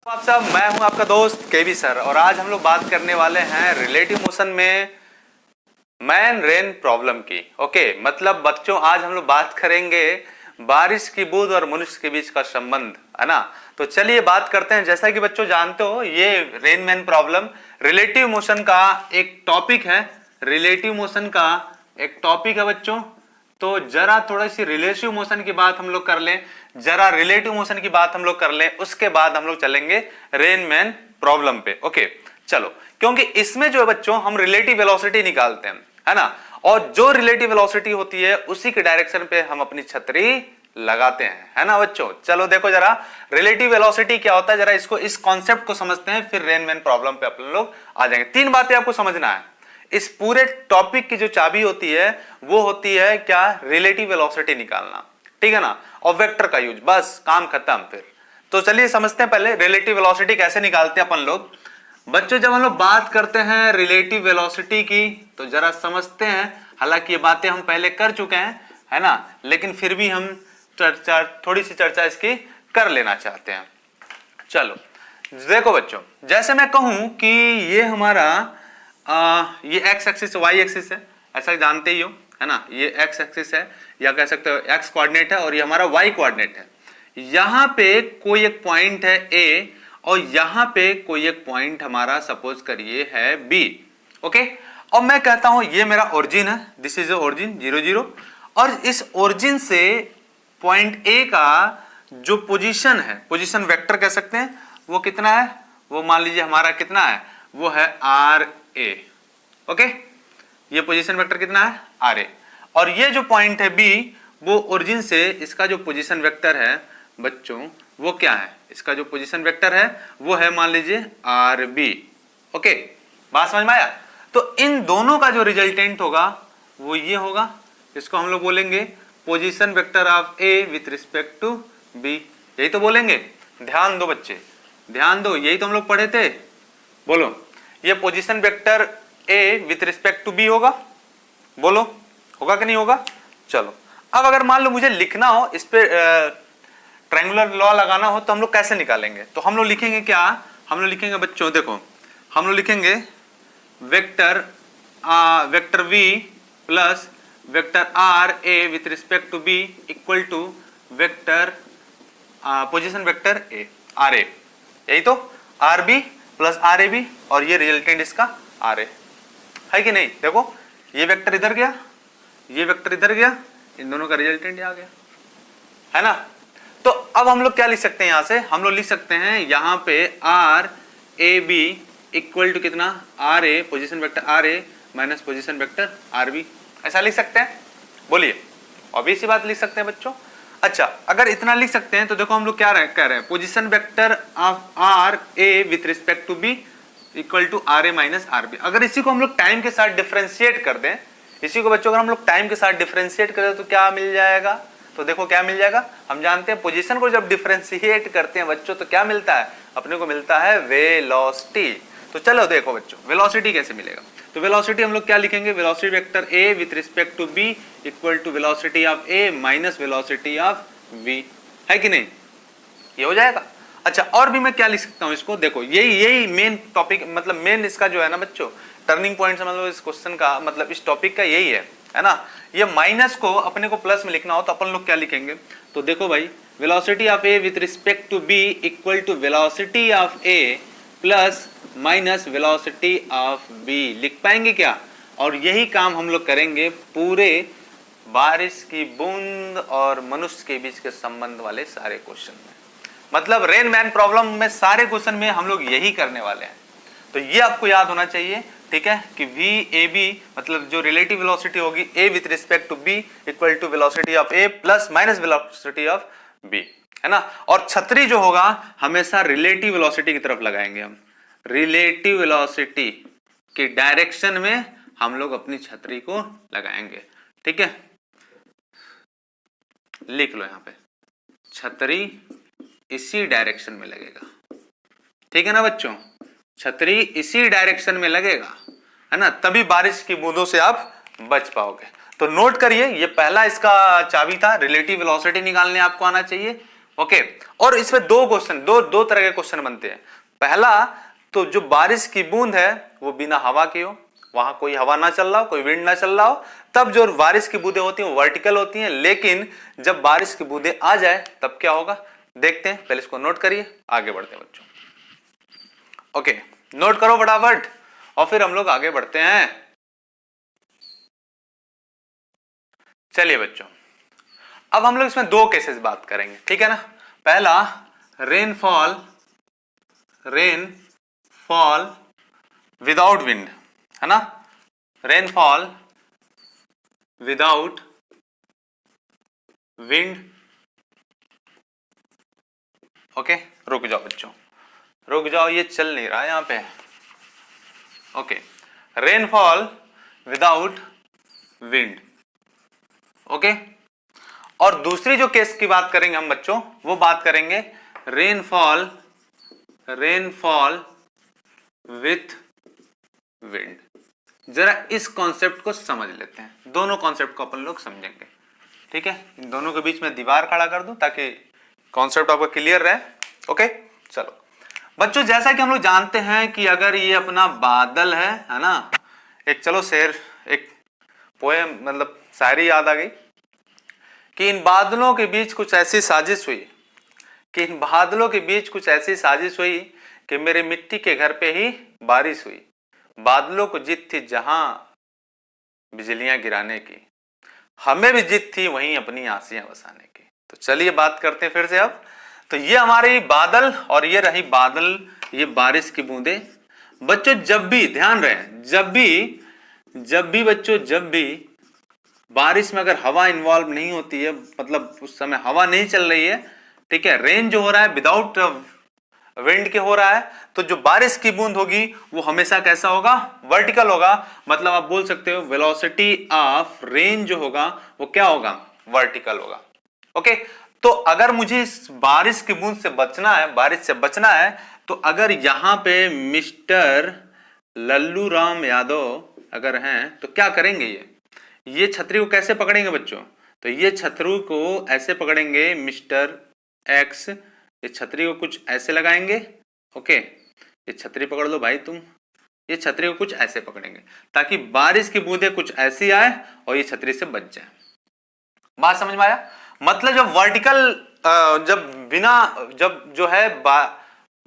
आप सब, मैं हूं आपका दोस्त केवी सर और आज हम लोग बात करने वाले हैं रिलेटिव मोशन में मैन रेन प्रॉब्लम की। ओके, मतलब बच्चों आज हम लोग बात करेंगे बारिश की बूंद और मनुष्य के बीच का संबंध, है ना। तो चलिए बात करते हैं। जैसा कि बच्चों जानते हो, ये rain man problem relative motion का एक टॉपिक है। रिलेटिव मोशन का एक टॉपिक है बच्चों। तो जरा थोड़ी सी रिलेटिव मोशन की बात हम लोग कर लें, उसके बाद हम लोग चलेंगे रेन मैन प्रॉब्लम पे। ओके चलो, क्योंकि इसमें जो है बच्चों हम रिलेटिव वेलोसिटी निकालते हैं, है ना। और जो रिलेटिव वेलोसिटी होती है उसी के डायरेक्शन पे हम अपनी छतरी लगाते हैं, है ना बच्चों। चलो देखो जरा रिलेटिव वेलोसिटी क्या होता है, जरा इसको, इस कॉन्सेप्ट को समझते हैं, फिर रेन मैन प्रॉब्लम पे अपन लोग आ जाएंगे। तीन बातें आपको समझना है। इस पूरे टॉपिक की जो चाबी होती है वो होती है क्या, रिलेटिव वेलोसिटी निकालना, ठीक है ना, और वेक्टर का यूज, बस काम खत्म। फिर तो चलिए समझते हैं पहले रिलेटिव वेलोसिटी कैसे निकालते हैं अपन लोग। बच्चों जब हम लोग बात करते हैं रिलेटिव वेलोसिटी की तो जरा समझते हैं, हालांकि ये बातें हम पहले कर चुके हैं, है ना, लेकिन फिर भी हम थोड़ी सी चर्चा इसकी कर लेना चाहते हैं। चलो देखो बच्चों, जैसे मैं कहूं कि ये हमारा ये एक्स एक्सिस वाई एक्सिस है, ऐसा जानते ही हो, है ना। ये एक्स एक्सिस है या कह सकते हो एक्स कोऑर्डिनेट है और ये हमारा वाई कोऑर्डिनेट है। यहां पे कोई एक पॉइंट है ए और यहां पे कोई एक पॉइंट हमारा सपोज करिए है बी। ओके, और मैं कहता हूं ये मेरा ओरिजिन है, दिस इज ओरिजिन 0 0, और इस ओरिजिन से पॉइंट ए का जो पोजीशन है, पोजीशन वेक्टर कह सकते हैं, वो कितना है, वो मान लीजिए हमारा कितना है, वो है आर ए। ओके, ये पोजीशन वेक्टर कितना है, आर ए। और ये जो पॉइंट है बी, वो ओरिजिन से इसका जो पोजीशन वेक्टर है बच्चों वो क्या है, इसका जो पोजीशन वेक्टर है वो है मान लीजिए आर बी। ओके, बात समझ में आया। तो इन दोनों का जो रिजल्टेंट होगा वो ये होगा, इसको हम लोग बोलेंगे position vector of A with respect to B. यही तो बोलेंगे, ध्यान दो बच्चे, ध्यान दो, यही तो हम लोग पढ़े थे। बोलो, ये position vector A with respect to B होगा, बोलो होगा कि नहीं होगा। चलो अब अगर मान लो मुझे लिखना हो, इस पे ट्रायंगुलर लॉ लगाना हो तो हम लोग कैसे निकालेंगे। तो हम लोग लिखेंगे क्या, हम लोग लिखेंगे बच्चों, देखो हम लोग लिखेंगे vector vector v plus vector R A with respect to B equal to vector position vector A R A. यही तो R B plus R A B, और ये रिजल्टेंट इसका आर ए है कि नहीं। देखो ये वेक्टर इधर गया, ये वेक्टर इधर गया, इन दोनों का रिजल्टेंट आ गया, है ना। तो अब हम लोग क्या लिख सकते हैं, यहां से हम लोग लिख सकते हैं यहां पे R A B equal to कितना, R A position vector R A minus position vector R B. ऐसा लिख सकते हैं, बोलिए, ऑब्वियस सी बात लिख सकते हैं बच्चों। अच्छा, अगर इतना लिख सकते हैं तो देखो हम लोग क्या कह रहे हैं, position vector of R A with respect to B equal to R A minus R B. अगर इसी को हम लोग टाइम के साथ डिफरेंशिएट कर दें, इसी को बच्चों अगर हम लोग टाइम के साथ डिफरेंशिएट करें तो क्या मिल जाएगा, तो देखो क्या मिल जाएगा। हम जानते हैं पोजीशन को जब डिफरेंशिएट करते हैं बच्चों तो क्या मिलता है, अपने को मिलता है वेलोसिटी। तो चलो देखो बच्चों वेलोसिटी कैसे मिलेगा। तो वेलोसिटी हम लोग क्या लिखेंगे, velocity vector A with respect to B equal to velocity of A minus velocity of B, है कि नहीं, ये हो जाएगा। अच्छा, और भी मैं क्या लिख सकता हूं इसको, देखो यही मेन टॉपिक, मतलब मेन इसका जो है ना बच्चों टर्निंग पॉइंट समझ लो इस क्वेश्चन का, मतलब इस टॉपिक का यही है ना। ये माइनस को अपने को प्लस में लिखना हो तो अपन लोग क्या लिखेंगे, तो देखो भाई velocity of A with respect to B equal to velocity of A plus minus velocity of B लिख पाएंगे क्या। और यही काम हम लोग करेंगे पूरे बारिश की बूंद और मनुष्य के बीच के संबंध वाले सारे क्वेश्चन में, मतलब रेन मैन प्रॉब्लम में सारे क्वेश्चन में हम लोग यही करने वाले हैं। तो ये आपको याद होना चाहिए, ठीक है, कि वी ए बी मतलब जो रिलेटिव वेलोसिटी होगी A with respect to B equal to velocity of A plus minus velocity of B, है ना। और छतरी जो होगा हमेशा रिलेटिव वेलोसिटी की तरफ लगाएंगे हम, रिलेटिव वेलोसिटी की डायरेक्शन में हम लोग अपनी छतरी को लगाएंगे, ठीक है। लिख लो यहां पे, छतरी इसी डायरेक्शन में लगेगा, ठीक है ना बच्चों, छतरी इसी डायरेक्शन में लगेगा, है ना, तभी बारिश की बूंदों से आप बच पाओगे। तो नोट करिए, ये पहला इसका चाबी था, रिलेटिव वेलोसिटी निकालने आपको आना चाहिए, ओके। और इसमें दो क्वेश्चन, दो तरह के क्वेश्चन बनते हैं। पहला तो जो बारिश की बूंद है वो बिना हवा की हो, वहां कोई हवा ना चल रहा हो, कोई विंड ना चल रहा हो, तब जो बारिश की बूंदें होती हैं वो वर्टिकल होती हैं। लेकिन जब बारिश की बूंदें आ जाए तब क्या होगा, देखते हैं। पहले इसको नोट करिए, आगे बढ़ते हैं बच्चों। ओके, नोट करो फटाफट और फिर हम लोग आगे बढ़ते हैं। चलिए बच्चों, अब हम लोग इसमें दो केसेस बात करेंगे, ठीक है ना। पहला रेनफॉल विदाउट विंड, है ना, रेनफॉल विदाउट विंड। ओके, रुक जाओ बच्चों, रुक जाओ, ये चल नहीं रहा है यहां पे। Okay, rainfall without wind. Okay, और दूसरी जो केस की बात करेंगे हम बच्चों, वो बात करेंगे रेनफॉल विथ विंड। जरा इस कॉन्सेप्ट को समझ लेते हैं, दोनों कॉन्सेप्ट को अपन लोग समझेंगे, ठीक है। इन दोनों के बीच में दीवार खड़ा कर दूं ताकि कॉन्सेप्ट आपका क्लियर रहे। ओके, चलो बच्चों, जैसा कि हम लोग जानते हैं कि अगर ये अपना बादल है ना, एक चलो शेर, एक पोएम मतलब शायरी याद आ गई कि इन बादलों के बीच कुछ ऐसी साजिश हुई, कि इन बादलों के बीच कुछ ऐसी साजिश हुई कि मेरे मिट्टी के घर पे ही बारिश हुई। बादलों को जिद थी जहां बिजलियां गिराने की, हमें भी जिद थी वहीं अपनी आसियां बसाने की। तो चलिए बात करते हैं फिर से अब। तो ये हमारे बादल और ये रही बादल, ये बारिश की बूंदें। बच्चों जब भी ध्यान रहे, जब भी बच्चों, जब भी बारिश में अगर हवा इन्वॉल्व नहीं होती है, मतलब उस समय हवा नहीं चल रही है, ठीक है, रेन जो हो रहा है विदाउट विंड के हो रहा है, तो जो बारिश की बूंद होगी वो हमेशा कैसा होगा, वर्टिकल होगा। मतलब आप बोल सकते हो वेलोसिटी ऑफ रेन जो होगा वो क्या होगा, वर्टिकल होगा। ओके, तो अगर मुझे इस बारिश की बूंद से बचना है, बारिश से बचना है, तो अगर यहां पे मिस्टर लल्लू राम यादव अगर हैं तो क्या करेंगे, ये छतरी को कैसे पकड़ेंगे बच्चों, तो ये छतरी को ऐसे पकड़ेंगे मिस्टर एक्स, ये छतरी को कुछ ऐसे लगाएंगे। ओके, ये छतरी पकड़ लो भाई तुम, ये छतरी को कुछ ऐसे पकड़ेंगे ताकि बारिश की बूंदें कुछ ऐसी आए और ये छतरी से बच जाए। बात समझ में आया? मतलब जब वर्टिकल, जब बिना, जब जो है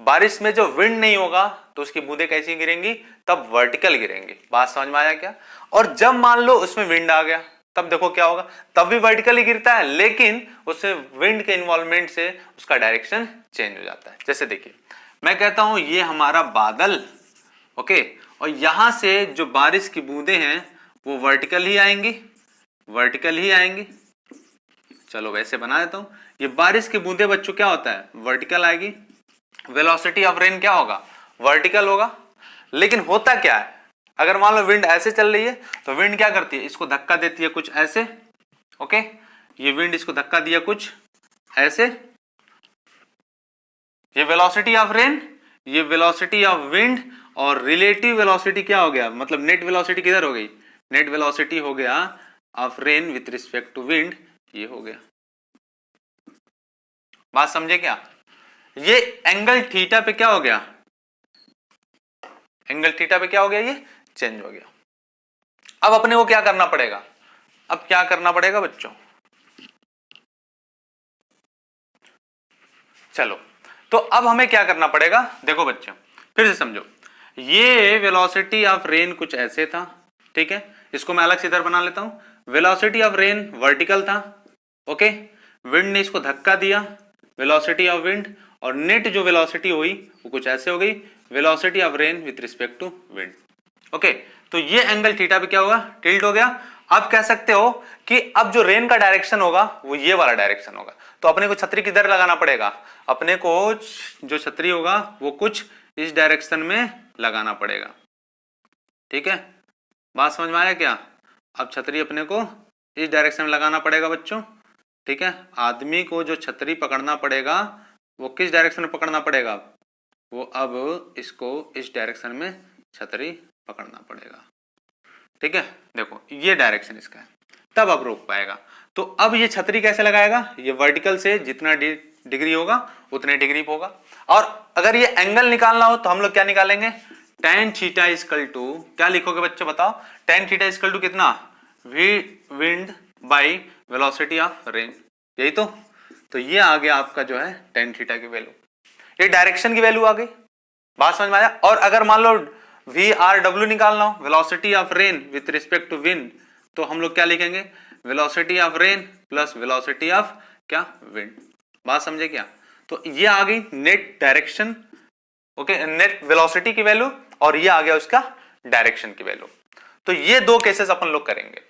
बारिश में जो विंड नहीं होगा तो उसकी बूंदें कैसी गिरेंगी, तब वर्टिकल गिरेंगी। बात समझ में आया क्या? और जब मान लो उसमें विंड आ गया तब देखो क्या होगा, तब भी वर्टिकल ही गिरता है, लेकिन उससे विंड के इन्वॉल्वमेंट से उसका डायरेक्शन चेंज हो जाता है। जैसे देखिए, मैं कहता हूं ये हमारा बादल, ओके, और यहां से जो बारिश की बूंदें हैं वो वर्टिकल ही आएंगी, वर्टिकल ही आएंगी। चलो वैसे बना देता हूं, ये बारिश की बूंदें बच्चों क्या होता है, वर्टिकल आएगी। वेलोसिटी ऑफ रेन क्या होगा, वर्टिकल होगा। लेकिन होता क्या है, अगर मान लो विंड ऐसे चल रही है तो विंड क्या करती है, इसको धक्का देती है कुछ ऐसे। ओके, ये विंड इसको धक्का दिया कुछ ऐसे, ये वेलोसिटी ऑफ रेन, ये वेलोसिटी ऑफ विंड, और रिलेटिव वेलोसिटी क्या हो गया, मतलब नेट वेलोसिटी किधर हो गई, नेट वेलोसिटी हो गया of rain with respect to wind, ये हो गया। बात समझे क्या? ये एंगल थीटा पे क्या हो गया, एंगल थीटा पे क्या हो गया, ये चेंज हो गया। अब अपने को क्या करना पड़ेगा, अब क्या करना पड़ेगा बच्चों, चलो तो अब हमें क्या करना पड़ेगा, देखो बच्चों फिर से समझो, ये वेलोसिटी ऑफ रेन कुछ ऐसे था, ठीक है, इसको मैं अलग से इधर बना लेता हूं। वेलोसिटी ऑफ रेन वर्टिकल था, ओके, विंड ने इसको धक्का दिया, वेलोसिटी ऑफ विंड, और नेट जो वेलोसिटी हुई वो कुछ ऐसे हो गई, velocity of rain with respect to wind. Okay, तो ये एंगल थीटा पे क्या होगा, टिल्ट हो गया। आप कह सकते हो कि अब जो रेन का डायरेक्शन होगा वो ये वाला डायरेक्शन होगा, तो अपने को छतरी किधर लगाना पड़ेगा, अपने को जो छतरी होगा वो कुछ इस डायरेक्शन में लगाना पड़ेगा, ठीक है। बात समझ में आया क्या? अब छतरी अपने को इस डायरेक्शन में लगाना पड़ेगा बच्चों, ठीक है। आदमी को जो छतरी पकड़ना पड़ेगा वो किस डायरेक्शन में पकड़ना पड़ेगा, वो अब इसको इस डायरेक्शन में छतरी पकड़ना पड़ेगा, ठीक है। देखो ये डायरेक्शन इसका है, तब अब रोक पाएगा। तो अब ये छतरी कैसे लगाएगा, ये वर्टिकल से जितना डिग्री होगा उतने डिग्री पे होगा। और अगर ये एंगल निकालना हो तो हम लोग क्या निकालेंगे, tan थीटा इक्वल टू, क्या लिखोगे बच्चों बताओ, tan थीटा इक्वल टू कितना, V wind by velocity of rain, यही तो ये आ गया आपका जो है tan थीटा की वैल्यू, ये डायरेक्शन की वैल्यू आ गई। बात समझ में आया। और अगर मान लो वी आर डब्ल्यू निकालना हो, velocity of rain with respect to wind, तो हम लोग क्या लिखेंगे, velocity of rain plus velocity of क्या, विंड। बात समझे क्या। तो ये आ गई net direction, okay, net velocity की वैल्यू, और ये आ गया उसका डायरेक्शन की वैल्यू। तो ये दो केसेस अपन लोग करेंगे,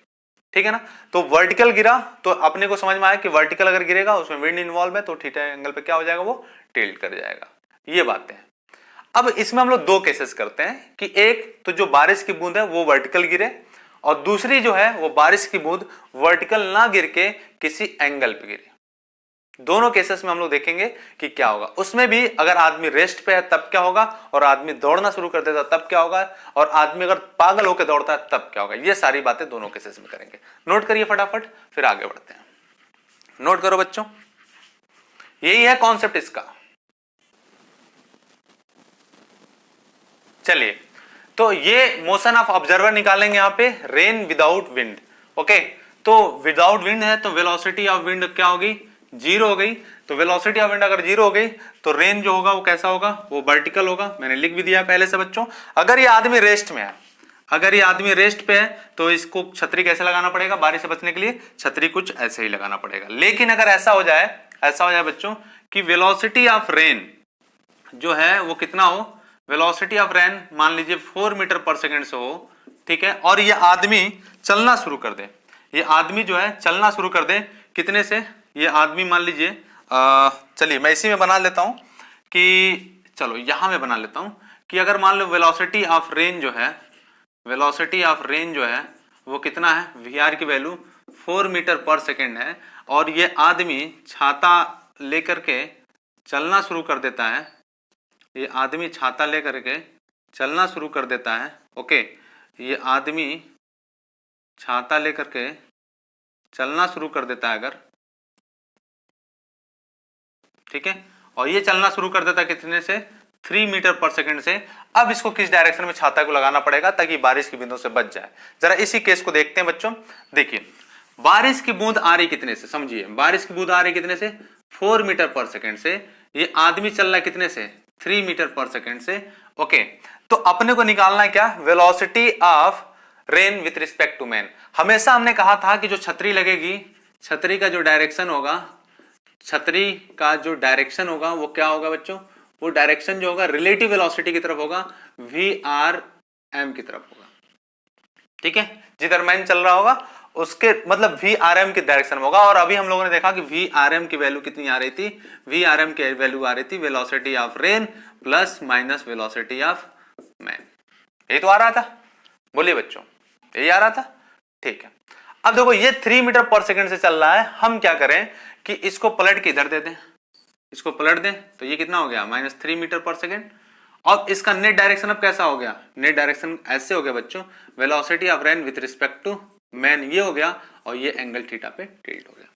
ठीक है ना। तो वर्टिकल गिरा तो अपने को समझ में आया कि वर्टिकल अगर गिरेगा उसमें विंड इन्वॉल्व है तो थीटा एंगल पे क्या हो जाएगा, वो टिल्ट कर जाएगा। ये बातें हैं। अब इसमें हम लोग दो केसेस करते हैं कि एक तो जो बारिश की बूंद है वो वर्टिकल गिरे, और दूसरी जो है वो बारिश की बूंद वर्टिकल ना गिर के किसी एंगल पे गिरे। दोनों केसेस में हम लोग देखेंगे कि क्या होगा। उसमें भी अगर आदमी रेस्ट पे है तब क्या होगा, और आदमी दौड़ना शुरू कर देता तब क्या होगा, और आदमी अगर पागल होकर दौड़ता है तब क्या होगा। ये सारी बातें दोनों केसेस में करेंगे। नोट करिए फटाफट, फिर आगे बढ़ते हैं। नोट करो बच्चों, यही है कॉन्सेप्ट इसका। चलिए, तो ये मोशन ऑफ ऑब्जर्वर निकालेंगे यहां पे, रेन विदाउट विंड। ओके, तो विदाउट विंड है तो वेलोसिटी ऑफ विंड क्या होगी, जीरो हो गई। तो वेलोसिटी ऑफ विंड अगर जीरो हो गई तो रेन जो होगा वो कैसा होगा, वो वर्टिकल होगा। मैंने लिख भी दिया पहले से बच्चों। अगर ये आदमी रेस्ट में है, अगर ये आदमी रेस्ट पे है तो इसको छतरी कैसे लगाना पड़ेगा, बारिश से बचने के लिए छतरी कुछ ऐसे ही लगाना पड़ेगा। लेकिन अगर ऐसा हो जाए बच्चों कि वेलोसिटी ऑफ रेन जो है वो कितना हो, वेलोसिटी ऑफ रेन मान लीजिए 4 मीटर पर सेकंड से हो, ठीक है, और ये आदमी चलना शुरू कर दे, ये आदमी जो है चलना शुरू कर दे, कितने से, ये आदमी मान लीजिए, चलिए मैं इसी में बना लेता हूं कि, चलो यहां में बना लेता हूं कि अगर मान लो वेलोसिटी ऑफ रेन जो है, वेलोसिटी ऑफ रेन जो है वो कितना है, वी आर की वैल्यू 4 मीटर पर सेकेंड है, और ये आदमी छाता लेकर के चलना शुरू कर देता है, ये आदमी छाता लेकर के चलना शुरू कर देता है। ओके, ये आदमी छाता लेकर के चलना शुरू कर देता है अगर, ठीक है, और ये चलना शुरू कर देता है कितने से, 3 मीटर पर सेकंड से। अब इसको किस डायरेक्शन में छाता को लगाना पड़ेगा ताकि बारिश की बूंदों से बच जाए। जरा इसी केस को देखते हैं बच्चों। देखिए, बारिश की बूंद आ रही कितने से, समझिए, बारिश की बूंद आ रही कितने से, 4 मीटर पर सेकंड से। ये आदमी चल रहा है कितने से, 3 मीटर पर सेकंड से। ओके, तो अपने को निकालना है क्या, velocity of rain with respect to man. हमेशा हमने कहा था कि जो छतरी लगेगी, छतरी का जो डायरेक्शन होगा, छतरी का जो डायरेक्शन होगा वो क्या होगा बच्चों, वो डायरेक्शन जो होगा रिलेटिव वेलोसिटी की तरफ होगा, वी आर एम की तरफ होगा, ठीक है। जिधर मैन चल रहा होगा उसके मतलब वी आर एम की डायरेक्शन में होगा। और अभी हम लोगों ने देखा कि वी आर एम की वैल्यू कितनी आ रही थी, वी आर एम की वैल्यू आ रही थी velocity of rain plus minus velocity of man. यही तो आ रहा था, बोलिए बच्चों, यही आ रहा था, ठीक है। अब देखो ये 3 मीटर पर सेकंड से चल रहा है, हम क्या करें कि इसको पलट के इधर दे दें, इसको पलट दें तो ये कितना हो गया, -3 मीटर पर सेकंड। और इसका नेट डायरेक्शन अब कैसा हो गया, नेट डायरेक्शन ऐसे हो गया बच्चों, velocity of rain with respect to man ये हो गया, और ये एंगल थीटा पे टिल्ट हो गया।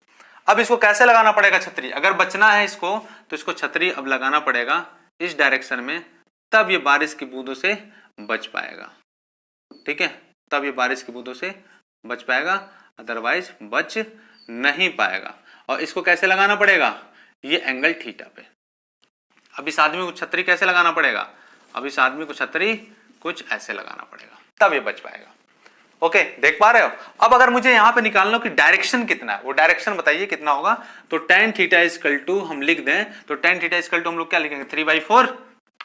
अब इसको कैसे लगाना पड़ेगा छतरी, अगर बचना है इसको तो इसको छतरी अब लगाना पड़ेगा इस डायरेक्शन में, तब ये बारिश की बूंदों से बच पाएगा, ठीक है, तब ये बारिश की बूंदों से बच पाएगा, अदरवाइज बच नहीं पाएगा। और इसको कैसे लगाना पड़ेगा, ये एंगल थीटा पे। अब इस आदमी को छतरी कैसे लगाना पड़ेगा, अब इस आदमी को छतरी कुछ ऐसे लगाना पड़ेगा, तब ये बच पाएगा। ओके, देख पा रहे हो। अब अगर मुझे यहां पे निकालना हो कि डायरेक्शन कितना है, वो डायरेक्शन बताइए कितना होगा, तो tan थीटा इक्वल टू हम लिख दें, तो tan थीटा इक्वल टू हम लोग क्या लिखेंगे, 3/4,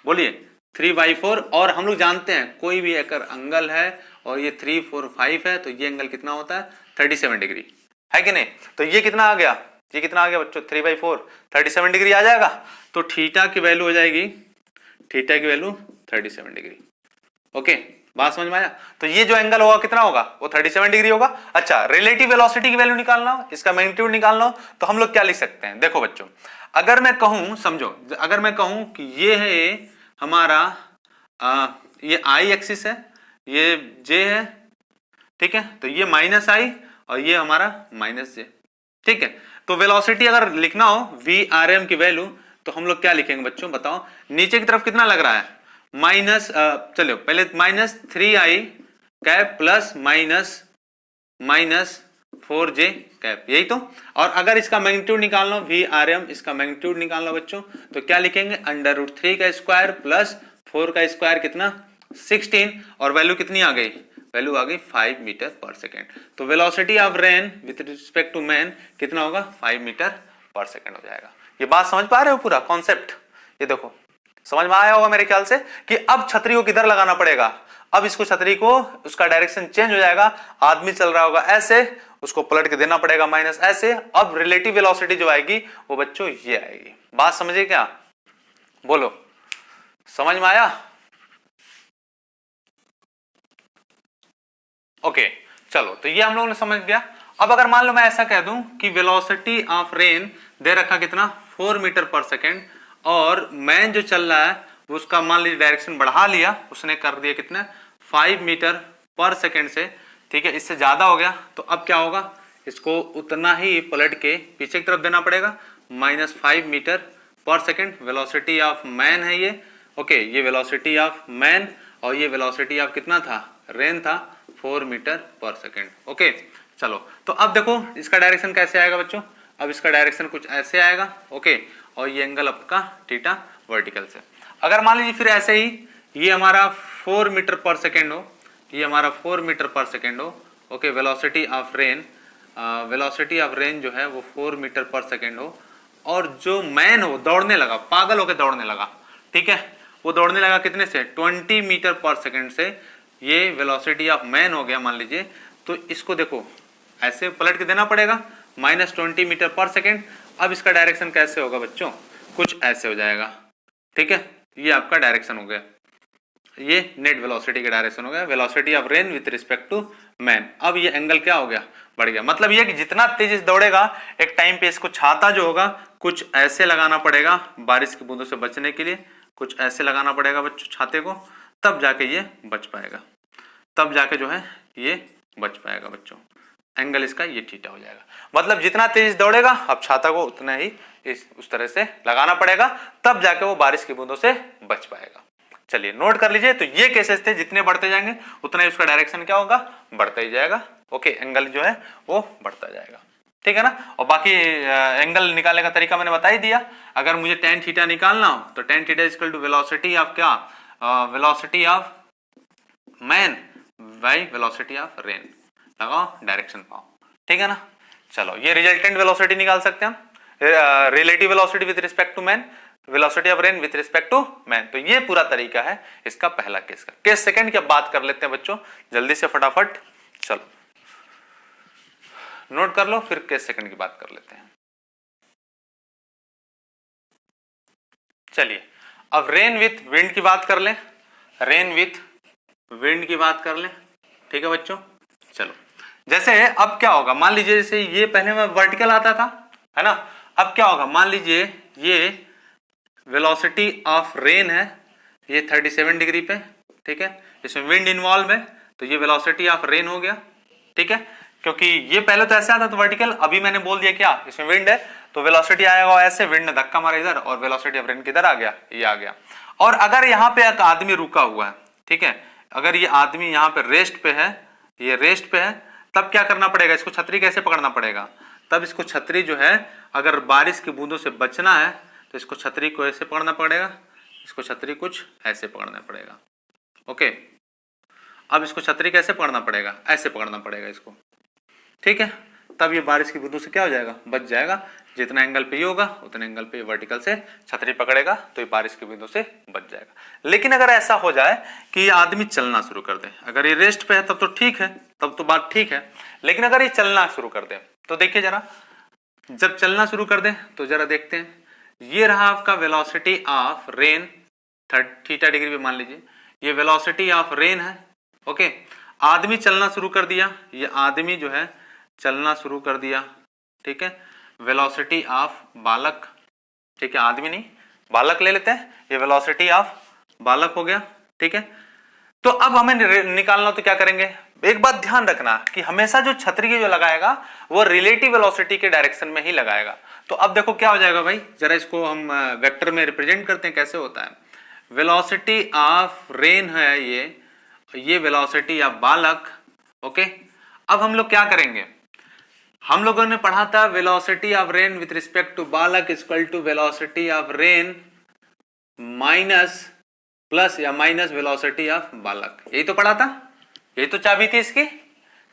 बोलिए 3/4। और हम लोग जानते हैं कोई भी अगर एंगल है और ये 3, 4, 5 है तो ये एंगल कितना होता है, 37 डिग्री, है कि नहीं। तो ये कितना आ गया, ये कितना आ गया बच्चों, 3/4, 37 डिग्री आ जाएगा। तो थीटा की वैल्यू हो जाएगी, थीटा की वैल्यू 37 डिग्री। ओके, बात समझ में आया। तो ये जो एंगल होगा कितना होगा, वो 37 डिग्री होगा। अच्छा, रिलेटिव वेलोसिटी की वैल्यू निकालना हो, इसका मैग्नीट्यूड निकालना हो, तो हम लोग क्या लिख सकते हैं, देखो बच्चों, अगर मैं कहूं, समझो, अगर मैं कहूं कि ये है हमारा ये आई एक्सिस है, ये जे है, ठीक है, तो ये -i और ये हमारा -j, ठीक है। तो वेलोसिटी अगर लिखना हो VRM की वैल्यू तो हम लोग क्या लिखेंगे बच्चों बताओ, नीचे की तरफ कितना लग रहा है माइनस, चलो पहले -3i cap plus -4j cap, यही तो। और अगर इसका मैग्नीट्यूड निकालना हो VRM, इसका मैग्नीट्यूड निकालना हो बच्चों तो क्या लिखेंगे, √3 का स्क्वायर प्लस 4 का स्क्वायर कितना 16, और वैल्यू कितनी आ गई, वैल्यू आ गई 5 मीटर पर सेकेंड। तो velocity of rain with respect to man कितना होगा 5 मीटर पर सेकेंड हो जाएगा। ये बात समझ पा रहे हो पूरा कॉन्सेप्ट, ये देखो समझ में आया होगा मेरे ख्याल से कि अब छतरी को किधर लगाना पड़ेगा, अब इसको छतरी को उसका डायरेक्शन चेंज हो जाएगा, आदमी चल रहा होगा ऐसे, उसको पलट के देना पड़ेगा माइनस ऐसे। अब रिलेटिव वेलोसिटी जो आएगी वो बच्चों ये आएगी। बात समझे क्या, बोलो समझ में आया? ओके चलो, तो ये हम लोगों ने समझ लिया। अब अगर मान लो मैं ऐसा कह दूं कि वेलोसिटी ऑफ रेन दे रखा कितना 4 मीटर पर सेकेंड, और मैन जो चल रहा है उसका मान लीजिए डायरेक्शन बढ़ा लिया, उसने कर दिया कितना 5 मीटर पर सेकेंड से, ठीक है, इससे ज्यादा हो गया, तो अब क्या होगा, इसको उतना ही पलट के पीछे की तरफ देना पड़ेगा -5 मीटर पर सेकेंड। वेलोसिटी ऑफ मैन है ये, ओके, ये वेलोसिटी ऑफ मैन, और ये वेलोसिटी ऑफ कितना था, रेन था 4 मीटर पर सेकेंड। ओके चलो, तो अब देखो इसका डायरेक्शन कैसे आएगा बच्चों, अब इसका डायरेक्शन कुछ ऐसे आएगा, ओके, और ये एंगल आपका थीटा वर्टिकल से। अगर मान लीजिए फिर ऐसे ही ये हमारा 4 मीटर पर सेकेंड हो, ये हमारा 4 मीटर पर सेकेंड हो, okay, velocity of rain, velocity of rain जो है वो 4 मीटर पर सेकेंड हो, और जो मैन हो दौड़ने लगा, पागल होकर दौड़ने लगा, ठीक है, वो दौड़ने लगा कितने से 20 मीटर पर सेकेंड से, ये वेलोसिटी ऑफ मैन हो गया मान लीजिए। तो इसको देखो ऐसे पलट के देना पड़ेगा -20 मीटर पर सेकेंड। अब इसका डायरेक्शन कैसे होगा बच्चों, कुछ ऐसे हो जाएगा, ठीक है, ये आपका डायरेक्शन हो गया, ये नेट वेलोसिटी का डायरेक्शन हो गया, velocity of rain with respect to man. अब ये एंगल क्या हो गया, बढ़ गया, मतलब ये कि जितना तेज दौड़ेगा एक टाइम पे इसको छाता जो होगा कुछ ऐसे लगाना पड़ेगा बारिश की बूंदों से बचने के लिए, कुछ ऐसे लगाना पड़ेगा बच्चों छाते को, तब जाके ये बच पाएगा, तब जाके जो है ये बच पाएगा बच्चों, एंगल इसका ये थीटा हो जाएगा। मतलब जितना तेज दौड़ेगा अब छाता को उतना ही उस तरह से लगाना पड़ेगा, तब जाके वो बारिश की बूंदों से बच पाएगा। चलिए नोट कर लीजिए, तो ये केसेस थे, जितने बढ़ते जाएंगे उतना ही उसका डायरेक्शन क्या होगा, बढ़ता ही जाएगा, ओके, एंगल जो है वो बढ़ता जाएगा, ठीक है ना। और बाकी एंगल निकालने का तरीका मैंने बता ही दिया। अगर मुझे tan थीटा निकालना हो तो tan theta equal to velocity of क्या, velocity of man by velocity of rain, लगाओ डायरेक्शन पाओ, ठीक है ना। चलो ये रिजल्टेंट वेलोसिटी निकाल सकते हैं हम, relative velocity with respect to man, velocity of rain with respect to man. तो ये पूरा तरीका है इसका पहला केस का। केस सेकंड की अब बात कर लेते हैं बच्चों जल्दी से फटाफट, चलो नोट कर लो, फिर केस सेकंड की बात कर लेते हैं। चलिए अब रेन विथ विंड की बात कर लें, रेन विथ विंड की बात कर लें, ठीक है बच्चों। चलो जैसे अब क्या होगा, मान लीजिए जैसे ये पहले में वर्टिकल आता था, है ना, अब क्या होगा, मान लीजिए ये वेलोसिटी ऑफ रेन है, ये 37 डिग्री पे, ठीक है, इसमें विंड इन्वॉल्व है, तो ये वेलोसिटी ऑफ रेन हो गया, ठीक है, क्योंकि ये पहले तो ऐसे आता था वर्टिकल, अभी मैंने बोल दिया क्या इसमें विंड है तो वेलोसिटी आएगा ऐसे, विंड ने धक्का मारा इधर और वेलोसिटी ऑफ रेन किधर आ गया, ये आ गया। और अगर यहाँ पे एक आदमी रुका हुआ है, ठीक है, अगर ये आदमी यहाँ पे रेस्ट पे है, ये रेस्ट पे है, तब क्या करना पड़ेगा, इसको छतरी कैसे पकड़ना पड़ेगा, तब इसको छतरी जो है अगर बारिश की बूंदों से बचना है तो इसको छतरी को ऐसे पकड़ना पड़ेगा, इसको छतरी कुछ ऐसे पकड़ना पड़ेगा, ओके। अब इसको छतरी कैसे पकड़ना पड़ेगा, ऐसे पकड़ना पड़ेगा इसको, ठीक है, तब ये बारिश की बूंदों से क्या हो जाएगा, बच जाएगा। जितना एंगल पे ये होगा उतने एंगल पे वर्टिकल से छतरी पकड़ेगा तो ये बारिश की बूंदों से बच जाएगा। लेकिन अगर ऐसा हो जाए कि ये आदमी चलना शुरू कर दे, अगर ये रेस्ट पे है तब तो ठीक है, तब तो बात ठीक है, लेकिन अगर ये चलना शुरू कर दे तो देखिए जरा, जब चलना शुरू कर दे तो जरा देखते हैं, ये रहा आपका velocity of rain, theta degree पे मान लीजिए ये वेलोसिटी ऑफ रेन है, ओके। आदमी चलना शुरू कर दिया, ये आदमी जो है चलना शुरू कर दिया, ठीक है, वेलोसिटी ऑफ बालक, ठीक है, आदमी नहीं बालक ले लेते हैं, ये वेलोसिटी ऑफ बालक हो गया, ठीक है। तो अब हमें निकालना, तो क्या करेंगे, एक बात ध्यान रखना कि हमेशा जो छतरी की जो लगाएगा वो रिलेटिव वेलोसिटी के डायरेक्शन में ही लगाएगा। तो अब देखो क्या हो जाएगा भाई, जरा इसको हम वेक्टर में रिप्रेजेंट करते हैं, कैसे होता है। वेलोसिटी ऑफ रेन है ये वेलोसिटी ऑफ बालक। ओके, अब हम लोग क्या करेंगे, हम लोगों ने पढ़ा था velocity of rain with respect to बालक equal to velocity of rain minus plus या माइनस वेलोसिटी ऑफ बालक, यही तो पढ़ा था, यही तो चाबी थी इसकी।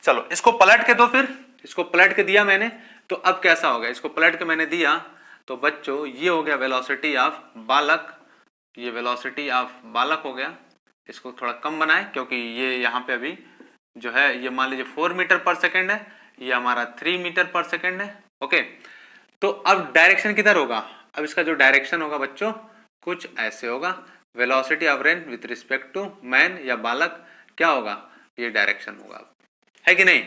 चलो इसको पलट के दो, फिर इसको पलट के दिया मैंने, तो अब कैसा हो गया, इसको पलट के मैंने दिया तो बच्चों ये हो गया वेलोसिटी ऑफ बालक, ये वेलोसिटी ऑफ बालक हो गया। इसको थोड़ा कम बनाए क्योंकि ये यहाँ पे अभी जो है ये मान लीजिए 4 मीटर पर सेकेंड है, ये हमारा 3 मीटर पर सेकेंड है। ओके, तो अब डायरेक्शन किधर होगा, अब इसका जो डायरेक्शन होगा बच्चों कुछ ऐसे होगा, velocity of rain with respect to man या बालक क्या होगा, ये डायरेक्शन होगा, है कि नहीं।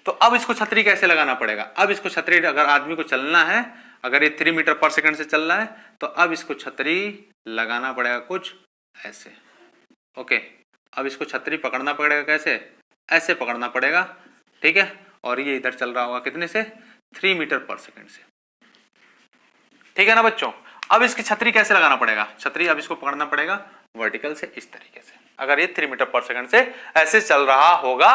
तो अब इसको छतरी कैसे लगाना पड़ेगा, अब इसको छतरी अगर आदमी को चलना है, अगर ये 3 मीटर पर सेकंड से चल रहा है तो अब इसको छतरी लगाना पड़ेगा कुछ ऐसे। ओके, अब इसको छतरी पकड़ना पड़ेगा कैसे, ऐसे पकड़ना पड़ेगा, ठीक है। और ये इधर चल रहा होगा कितने से, 3 मीटर पर सेकंड से, ठीक है ना बच्चों। अब इसकी छतरी कैसे लगाना पड़ेगा, छतरी अब इसको पकड़ना पड़ेगा वर्टिकल से इस तरीके से, अगर ये 3 मीटर पर सेकंड से ऐसे चल रहा होगा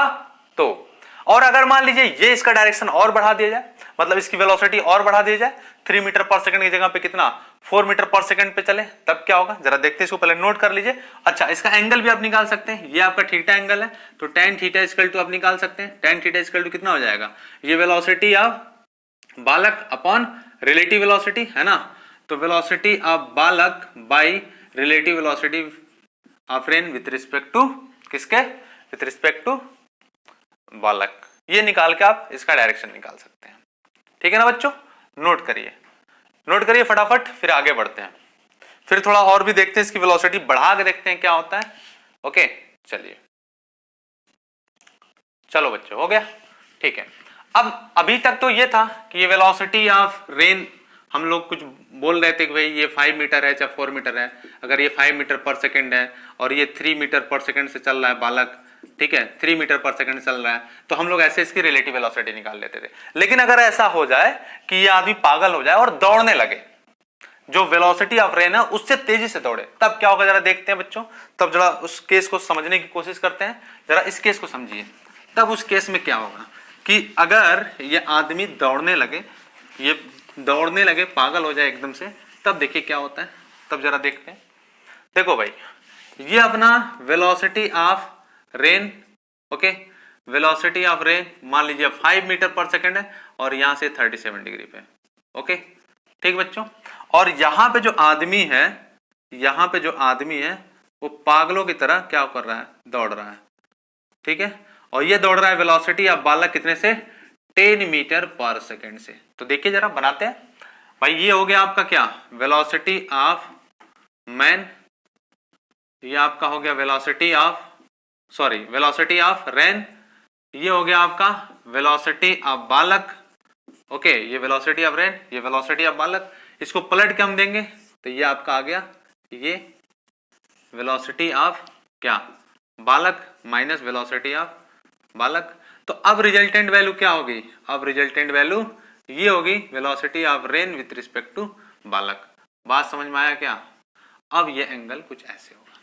तो। और अगर मान लीजिए ये इसका डायरेक्शन और बढ़ा दिया जाए, मतलब इसकी वेलोसिटी और बढ़ा दिया जाए, 3 मीटर पर सेकंड की जगह पे कितना 4 मीटर पर सेकंड पे चले, तब क्या होगा जरा देखते हैं, इसको पहले नोट कर लीजिए। अच्छा, इसका एंगल भी आप निकाल सकते हैं, ये आपका थीटा एंगल है तो tan थीटा इक्वल टू आप निकाल सकते हैं, tan थीटा इक्वल टू कितना हो जाएगा, ये वेलोसिटी ऑफ बालक अपॉन रिलेटिव वेलोसिटी है ना, तो वेलोसिटी ऑफ बालक by relative velocity of rain with respect to किसके, विथ रिस्पेक्ट टू बालक, ये निकाल के आप इसका डायरेक्शन निकाल सकते हैं, ठीक है ना बच्चों। नोट करिए, नोट करिए फटाफट, फिर आगे बढ़ते हैं, फिर थोड़ा और भी देखते हैं, इसकी वेलोसिटी बढ़ा के देखते हैं क्या होता है। ओके चलिए, चलो बच्चों हो गया, ठीक है। अब अभी तक तो ये था कि ये वेलोसिटी ऑफ रेन, हम लोग कुछ बोल रहे थे कि भाई ये 5 मीटर है चाहे 4 मीटर है, अगर ये 5 मीटर पर सेकंड है और ये 3 मीटर पर सेकंड से चल रहा है बालक, ठीक है 3 मीटर पर सेकंड चल रहा है, तो हम लोग ऐसे इसकी रिलेटिव वेलोसिटी निकाल लेते थे। लेकिन अगर ऐसा हो जाए कि ये आदमी पागल हो जाए और दौड़ने लगे, जो वेलोसिटी ऑफ रेन है उससे तेजी से दौड़े, तब क्या होगा जरा देखते हैं बच्चों, तब जरा उस केस को समझने की कोशिश करते हैं, जरा इस केस को समझिए। तब उस केस में क्या होगा कि अगर ये आदमी दौड़ने लगे, ये दौड़ने लगे, पागल हो जाए एकदम से, तब देखिए क्या होता है, तब जरा देखते हैं। देखो भाई, ये अपना velocity of rain, okay velocity of rain मान लीजिए 5 मीटर पर सेकंड है और यहां से 37 डिग्री पे, ओके ठीक बच्चों। और यहां पे जो आदमी है, यहां पे जो आदमी है वो पागलों की तरह क्या कर रहा है, दौड़ रहा है, ठीक है। और ये दौड़ रहा है वेलोसिटी ऑफ बालक कितने से, 10 मीटर पर सेकंड से। तो देखिए जरा बनाते हैं भाई, ये हो गया आपका क्या, वेलोसिटी ऑफ मैन, ये आपका हो गया velocity of velocity of rain, ये हो गया आपका वेलोसिटी ऑफ बालक, ओके ये वेलोसिटी ऑफ रेन, ये वेलोसिटी ऑफ बालक। इसको पलट के हम देंगे तो ये आपका आ गया ये वेलोसिटी ऑफ क्या, बालक माइनस वेलोसिटी ऑफ बालक। तो अब रिजल्टेंट वैल्यू क्या होगी, अब रिजल्टेंट वैल्यू ये होगी velocity of rain with respect to बालक। बात समझ में आया क्या, अब ये एंगल कुछ ऐसे होगा,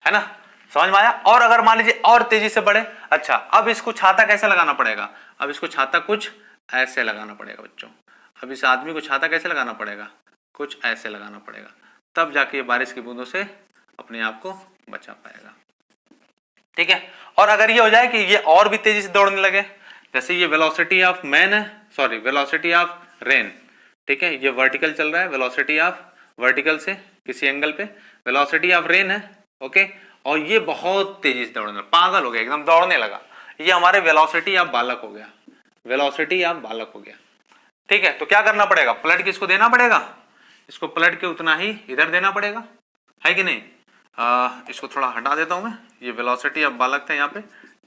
है ना, समझ में आया। और अगर मान लीजिए और तेजी से बढ़े, अच्छा अब इसको छाता कैसे लगाना पड़ेगा, अब इसको छाता कुछ ऐसे लगाना पड़ेगा बच्चों। अब इस आदमी को छाता कैसे लगाना पड़ेगा, कुछ ऐसे लगाना पड़ेगा, तब जाके ये बारिश की बूंदों से अपने आप को बचा पाएगा, ठीक है। और अगर ये हो जाए कि ये और भी तेजी से दौड़ने लगे, जैसे ये वेलोसिटी ऑफ मैन है, वेलोसिटी ऑफ रेन, ठीक है, ये वर्टिकल चल रहा है, वेलोसिटी ऑफ वर्टिकल से किसी एंगल पे वेलोसिटी ऑफ रेन है, ओके। और ये बहुत तेजी से दौड़ने, पागल हो गया, एकदम दौड़ने लगा, ये हमारे वेलोसिटी ऑफ बालक हो गया, वेलोसिटी ऑफ बालक हो गया, ठीक है। तो क्या करना पड़ेगा, पलट के इसको देना पड़ेगा, इसको पलट के उतना ही इधर देना पड़ेगा, है कि नहीं। इसको थोड़ा हटा देता हूं मैं, ये वेलोसिटी ऑफ बालक था यहाँ पे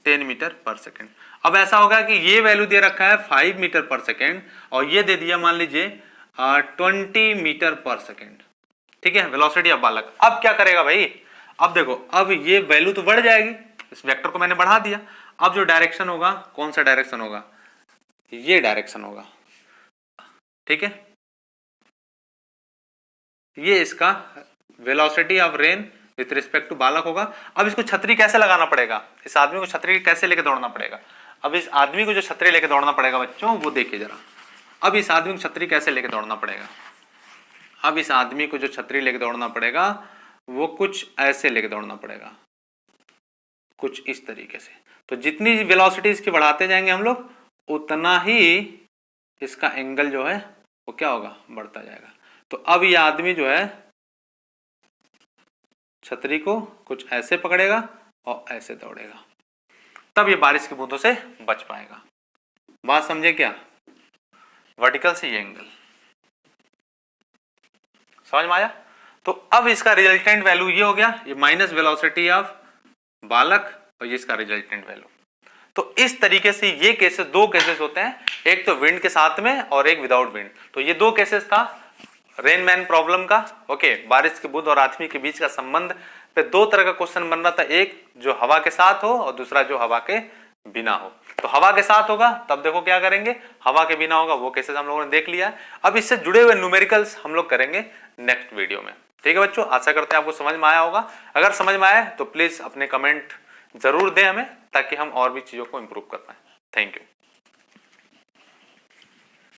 10 मीटर पर सेकेंड। अब ऐसा होगा कि ये वैल्यू दे रखा है 5 मीटर पर सेकेंड और ये दे दिया मान लीजिए 20 मीटर पर सेकेंड, ठीक है वेलोसिटी ऑफ बालक। अब क्या करेगा भाई, अब देखो, अब ये वैल्यू तो बढ़ जाएगी, इस वेक्टर को मैंने बढ़ा दिया। अब जो डायरेक्शन होगा, कौन सा डायरेक्शन होगा, ये डायरेक्शन होगा, ठीक है। ये इसका velocity of rain with respect to बालक होगा। अब इसको छतरी कैसे लगाना पड़ेगा, इस आदमी को छतरी कैसे लेके दौड़ना पड़ेगा। अब इस आदमी को जो छतरी लेके दौड़ना पड़ेगा बच्चों, वो देखिए जरा। अब इस आदमी को छतरी कैसे लेके दौड़ना पड़ेगा, अब इस आदमी को जो छतरी लेके दौड़ना पड़ेगा वो कुछ ऐसे लेके दौड़ना पड़ेगा, कुछ इस तरीके से। तो जितनी वेलोसिटी इसकी बढ़ाते जाएंगे हम लोग, उतना ही इसका एंगल जो है वो क्या होगा, बढ़ता जाएगा। तो अब ये आदमी जो है छतरी को कुछ ऐसे पकड़ेगा और ऐसे दौड़ेगा, तब ये बारिश की बूंदों से बच पाएगा। बात समझे क्या, वर्टिकल से ये एंगल समझ में आया। तो अब इसका रिजल्टेंट वैल्यू ये हो गया, ये माइनस वेलोसिटी ऑफ बालक और ये इसका रिजल्टेंट वैल्यू। तो इस तरीके से ये केसेस, दो केसेस होते हैं, एक तो विंड के साथ में और एक विदाउट विंड। तो ये दो केसेस था रेनमैन प्रॉब्लम का, ओके। बारिश के बूंद और आदमी के बीच का संबंध पे दो तरह का क्वेश्चन बन रहा था, एक जो हवा के साथ हो और दूसरा जो हवा के बिना हो। तो हवा के साथ होगा तब देखो क्या करेंगे, हवा के बिना होगा वो केसेस हम लोगों ने देख लिया है। अब इससे जुड़े हुए न्यूमेरिकल्स हम लोग करेंगे नेक्स्ट वीडियो में, ठीक है बच्चों। आशा करते हैं आपको समझ में आया होगा। अगर समझ में आया तो प्लीज अपने कमेंट जरूर दें हमें, ताकि हम और भी चीजों को इंप्रूव कर पाए। Thank you.